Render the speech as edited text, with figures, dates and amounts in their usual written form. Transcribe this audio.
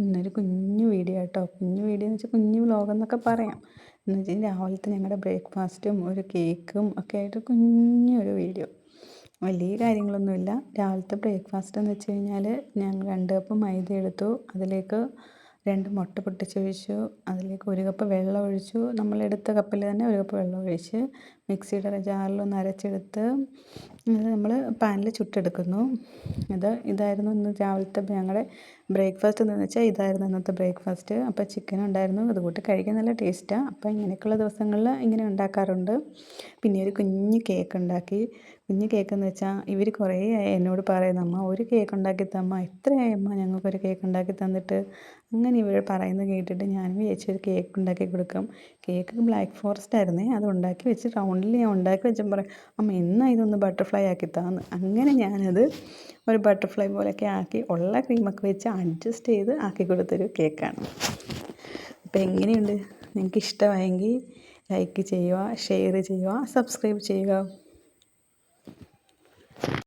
ഇന്നൊരു കുഞ്ഞു വീഡിയോ കേട്ടോ. കുഞ്ഞു വീഡിയോ എന്ന് വെച്ചാൽ കുഞ്ഞു വ്ലോഗെന്നൊക്കെ പറയാം. എന്ന് വെച്ചാൽ രാവിലത്തെ ഞങ്ങളുടെ ബ്രേക്ക്ഫാസ്റ്റും ഒരു കേക്കും ഒക്കെ ആയിട്ട് കുഞ്ഞൊരു വീഡിയോ. വലിയ കാര്യങ്ങളൊന്നുമില്ല. രാവിലത്തെ ബ്രേക്ക്ഫാസ്റ്റ് എന്ന് വെച്ച് കഴിഞ്ഞാൽ ഞങ്ങൾ 2 കപ്പ് മൈദ എടുത്തു. അതിലേക്ക് 2 മുട്ട പൊട്ടിച്ചൊഴിച്ചു. അതിലേക്ക് 1 കപ്പ് വെള്ളം ഒഴിച്ചു. നമ്മളെടുത്ത കപ്പിൽ തന്നെ 1 കപ്പ് വെള്ളം ഒഴിച്ച് മിക്സിയുടെ ജാറിലൊന്ന് അരച്ചെടുത്ത് അത് നമ്മൾ പാനിൽ ചുട്ടെടുക്കുന്നു. ഇതായിരുന്നു ഇന്ന് രാവിലത്തെ ഞങ്ങളുടെ ബ്രേക്ക്ഫാസ്റ്റ് എന്ന് വെച്ചാൽ ഇതായിരുന്നു ഇന്നത്തെ ബ്രേക്ക്ഫാസ്റ്റ്. അപ്പോൾ ചിക്കൻ ഉണ്ടായിരുന്നു. അതുകൂട്ടി കഴിക്കാൻ നല്ല ടേസ്റ്റാണ്. അപ്പോൾ ഇങ്ങനെയൊക്കെയുള്ള ദിവസങ്ങളിൽ ഇങ്ങനെ ഉണ്ടാക്കാറുണ്ട്. പിന്നെ ഒരു കുഞ്ഞ് കേക്ക് ഉണ്ടാക്കി. കുഞ്ഞ് കേക്കെന്ന് വെച്ചാൽ ഇവർ കുറേ ആയി എന്നോട് പറയുന്നു, അമ്മ ഒരു കേക്ക് ഉണ്ടാക്കി തമ്മ, എത്രയായി അമ്മ ഞങ്ങൾക്കൊരു കേക്ക് ഉണ്ടാക്കി തന്നിട്ട്. അങ്ങനെ ഇവർ പറയുന്നത് കേട്ടിട്ട് ഞാനും വിചാരിച്ചു ഒരു കേക്ക് ഉണ്ടാക്കി കൊടുക്കാം. കേക്ക് ബ്ലാക്ക് ഫോറസ്റ്റ് ആയിരുന്നേ. അത് ഉണ്ടാക്കി വെച്ച് റൗണ്ടിൽ ഞാൻ ഉണ്ടാക്കി വെച്ചപ്പോൾ പറയും, അമ്മ എന്നാ ഇതൊന്ന് ബട്ടർഫ്ലൈ ആക്കി താന്ന്. അങ്ങനെ ഞാനത് ഒരു ബട്ടർഫ്ലൈ പോലെയൊക്കെ ആക്കി ഉള്ള ക്രീമൊക്കെ വെച്ച് അഡ്ജസ്റ്റ് ചെയ്ത് ആക്കി കൊടുത്തൊരു കേക്കാണ്. അപ്പോൾ എങ്ങനെയുണ്ട്? നിങ്ങൾക്ക് ഇഷ്ടമായെങ്കിൽ ലൈക്ക് ചെയ്യുക, ഷെയർ ചെയ്യുക, സബ്സ്ക്രൈബ് ചെയ്യുക.